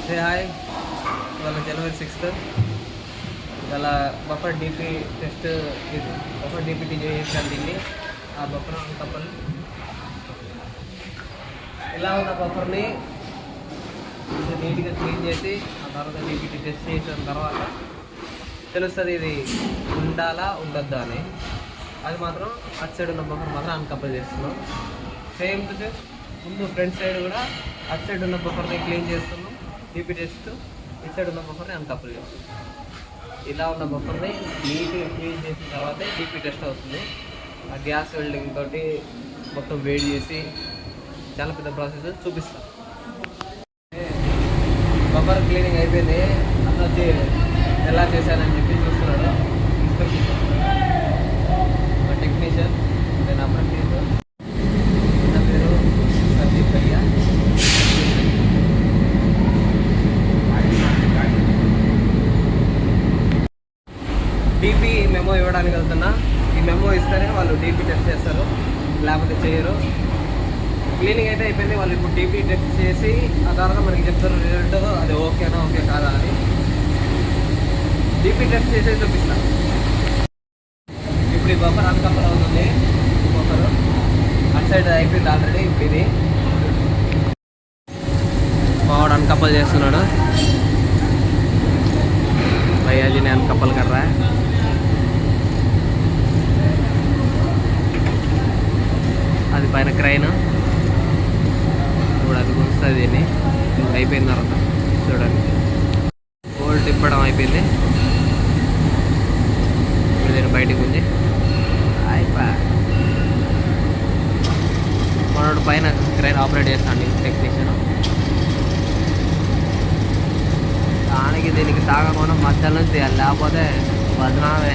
Hi, ఇవాళ జనవరి 6th. ఇవాళ buffer DP test, ఇది బఫర్ డీపీటీ చేసాను. దీన్ని ఆ బఫర్ కప్పల్ ఇలా ఉన్న బఫర్ని నీట్గా క్లీన్ చేసి ఆ తర్వాత డీపీటీ టెస్ట్ చేసిన తర్వాత తెలుస్తుంది ఇది ఉండాలా ఉండద్దా అని. అది మాత్రం అటు సైడ్ ఉన్న బఫర్ మాత్రం అన్కపుల్ చేస్తున్నాం. సేమ్ టు సేమ్ ముందు ఫ్రంట్ సైడ్ కూడా అటు సైడ్ ఉన్న బఫర్ని క్లీన్ చేస్తున్నాం. డీపీ టెస్ట్ ఇటు సైడ్ ఉన్న బఫర్ని అన్కపుల్ చేస్తున్నాం. ఇలా ఉన్న బఫర్ని నీట్గా క్లీన్ చేసిన తర్వాతే డీపీ టెస్ట్ అవుతుంది. ఆ గ్యాస్ వెల్డింగ్ తోటి మొత్తం వేడి చేసి చాలా పెద్ద ప్రాసెస్ చూపిస్తాం. బఫర్ క్లీనింగ్ అయిపోయింది. అన్న వచ్చి ఎలా చేశానని చెప్పి చూస్తున్నాడు. మా టెక్నీషియన్ నేను అప్రెంటిస్, నా పేరు సందీప్ భయ్య. డీపీ మెమో ఇవ్వడానికి వెళ్తున్నా. ఈ మెమో ఇస్తేనే వాళ్ళు డీపీ టెస్ట్ చేస్తారు, లేకపోతే చేయరు. క్లీనింగ్ అయితే అయిపోయింది. వాళ్ళు ఇప్పుడు డీపీ టెస్ట్ చేసి ఆ తర్వాత మనకి చెప్తారు రిజల్ట్, అది ఓకేనా ఓకే కాదా అని. డీపీ టెస్ట్ చేసేది చూపిస్తాను. ఇప్పుడు ఈ బఫర్ అన్కపుల్ అవుతుంది. బఫర్ అటు సైడ్ అయిపోయింది ఆల్రెడీ. ఇప్పుడు ఇది మావాడు అన్కపుల్ చేస్తున్నాడు. భయ్యాజీని అన్కపుల్ కర్రా. అది పైన క్రైన్ ఇప్పుడు అది గుంస్తుంది. దీన్ని ఇప్పుడు అయిపోయిన తర్వాత చూడండి బోల్ట్ తిప్పడం అయిపోయింది. ఇప్పుడు దీన్ని బయటికి ఉంది. మనోడు పైన క్రైన్ ఆపరేట్ చేస్తాండి టెక్నీషియన్. దానికి దీనికి తాగకుండా మధ్యలో నుంచి తీయాలి, లేకపోతే బదనామే.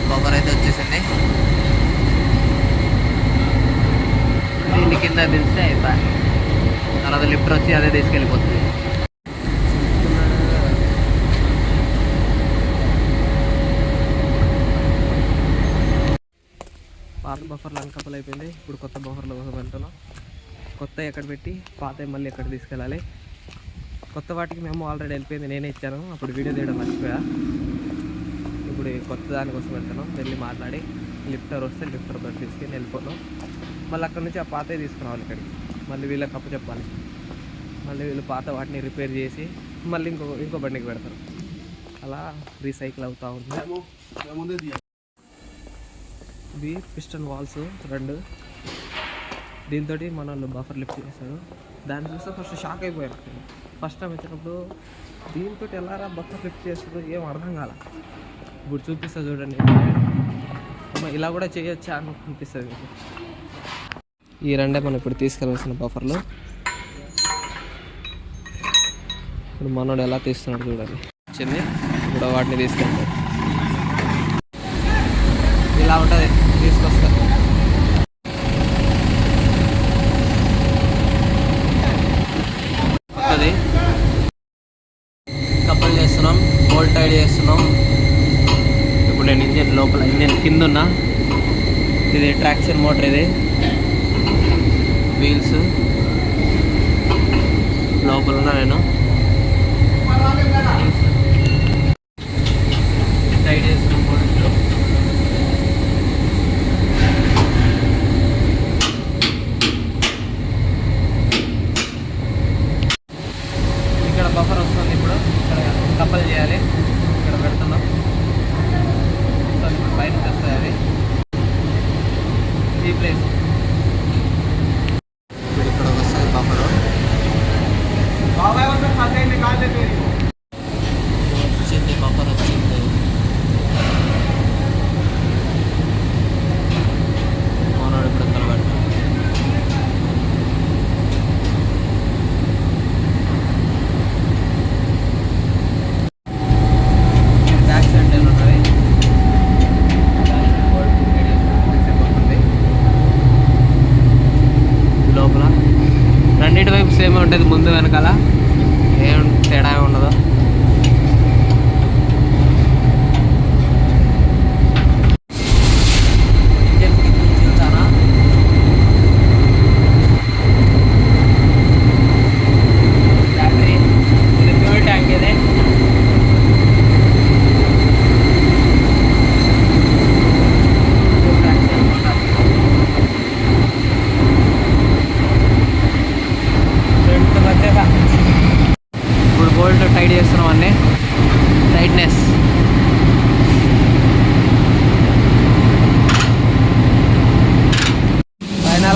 బఫర్ అయితే వచ్చేసింది. దీన్ని కింద దించితే అయిపోయి తర్వాత లిఫ్టర్ వచ్చి అదే తీసుకెళ్ళిపోతుంది. పాత బఫర్లు అన్కపుల్ అయిపోయింది. ఇప్పుడు కొత్త బఫర్ల కోసం వెళ్తున్నాం. కొత్త ఎక్కడ పెట్టి పాత మళ్ళీ ఎక్కడ తీసుకెళ్ళాలి. కొత్త వాటికి మేము ఆల్రెడీ వెళ్ళిపోయింది, నేనే ఇచ్చాను. అప్పుడు వీడియో తీయడం మర్చిపోయా. ఇప్పుడు కొత్త దానికోసం వెళ్తున్నాం. వెళ్ళి మాట్లాడి లిఫ్టర్ వస్తే లిఫ్టర్ తోటి తీసుకెళ్ళి వెళ్ళిపోతాం. మళ్ళీ అక్కడ నుంచి ఆ పాతవి తీసుకురావాలి ఇక్కడికి. మళ్ళీ వీళ్ళకి అప్పు చెప్పాలి. మళ్ళీ వీళ్ళు పాత వాటిని రిపేర్ చేసి మళ్ళీ ఇంకో బండికి పెడతారు. అలా రీసైకిల్ అవుతూ ఉంది. ఇది పిస్టన్ వాల్స్ 2. దీంతో మన వాళ్ళు బఫర్ లిఫ్ట్ చేశారు. దాన్ని చూస్తే ఫస్ట్ షాక్ అయిపోయారు. ఫస్ట్ టైం వచ్చినప్పుడు దీంతో ఎలా బఫర్ లిఫ్ట్ చేస్తుందో ఏం అర్థం కాల. ఇప్పుడు చూపిస్తా చూడండి. ఇలా కూడా చేయొచ్చా అని అనిపిస్తుంది మీకు. ఈ 2 మనం ఇప్పుడు తీసుకెళ్ళాల్సిన బఫర్లు. ఇప్పుడు మనోడు ఎలా తీస్తున్నాడు చూడండి. వచ్చింది ఇప్పుడు వాటిని తీసుకెళ్తాడు. ఇలా ఉంటుంది, తీసుకొస్తారు. అది కపుల్ చేస్తున్నాం, బోల్ట్ టైడ్ చేస్తున్నాం. ఇప్పుడు నేను ఇంజన్ కింద ఉన్నా. ఇది ట్రాక్షన్ మోటార్, ఇది వీల్స్ లోపల ఉన్నా. నేను టైడ్ చేస్తున్నాం బోల్ట్లో. ఇక్కడ బఫర్ వస్తుంది. ఇప్పుడు ఇక్కడ కపుల్ చేయాలి. ఇక్కడ పెడుతున్నాం. సో ఇప్పుడు పైన వస్తాయి అవి ఈ ప్లేస్. ఇప్పుడు ఇక్కడ వస్తుంది బఫర్. వచ్చింది బఫర్ వచ్చింది. మనోడు ఇప్పుడు కలబెట్టాలి. లోపల రెండింటి వైపు సేమ్ ఉంటుంది, ముందు వెనకాల ఏం తేడా ఉండదు.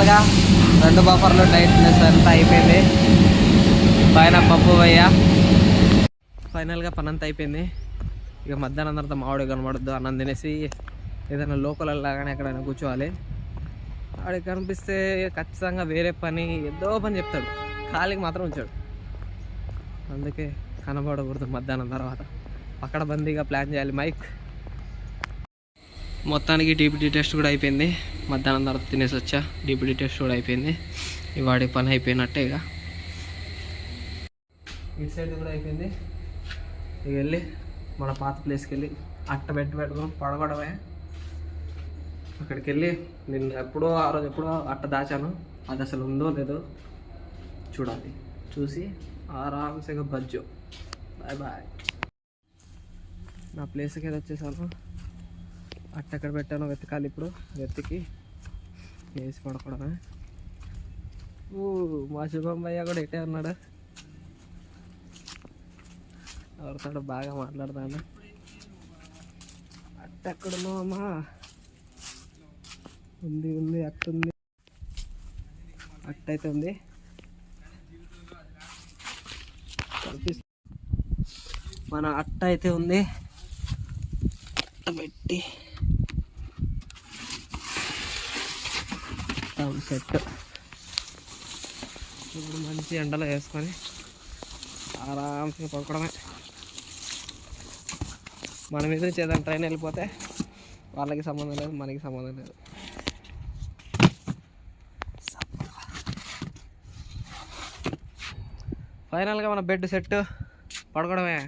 ఫైనల్గా 2 బఫర్లు టైట్నెస్ అంతా అయిపోయింది. పైన పప్పు వయ్య. ఫైనల్గా పని అంతా అయిపోయింది. ఇక మధ్యాహ్నం తర్వాత మామిడి కనబడద్దు, అన్నం తినేసి ఏదైనా లోకల్ లాగానే ఎక్కడైనా కూర్చోవాలి. ఆడికి కనిపిస్తే ఖచ్చితంగా వేరే పని ఏదో పని చెప్తాడు, ఖాళీకి మాత్రం ఉంచాడు. అందుకే కనబడకూడదు మధ్యాహ్నం తర్వాత. అక్కడ బందీగా ప్లాన్ చేయాలి మైక్. మొత్తానికి డీపీటీ టెస్ట్ కూడా అయిపోయింది. మధ్యాహ్నం తర్వాత తినేసి వచ్చా. డీపీటీ టెస్ట్ కూడా అయిపోయింది. ఇవాడి పని అయిపోయినట్టే. ఇక ఇటు సైడ్ కూడా అయిపోయింది. ఇక వెళ్ళి మన పాత ప్లేస్కి వెళ్ళి అట్ట పెట్టుకుని పడగొడమే. అక్కడికి వెళ్ళి నేను ఆ రోజు ఎప్పుడో అట్ట దాచాను, అది అసలు ఉందో లేదో చూడాలి. చూసి ఆరామ్సేగా బజ్జో. Bye bye. నా ప్లేస్కి ఏదో వచ్చేసాను. అట్ట ఎక్కడ పెట్టానో వెతకాలి. ఇప్పుడు వెతికి వేసి పడకూడమే. మా శుభం భయ్య కూడా ఇటే ఉన్నాడు. ఎవరితో బాగా మాట్లాడతాను. అట్ట ఎక్కడున్నావు అమ్మా? ఉంది అట్టుంది. అట్టయితే ఉంది. మన అట్ట అయితే ఉంది. అట్ట పెట్టి సెట్. ఇప్పుడు మంచి ఎండలో వేసుకొని ఆరాంగా పడుకోవడమే. మన మీద నుంచి ఏదైనా ట్రైన్ వెళ్ళిపోతే వాళ్ళకి సంబంధం లేదు, మనకి సంబంధం లేదు. ఫైనల్గా మన బెడ్ సెట్, పడుకోవడమే.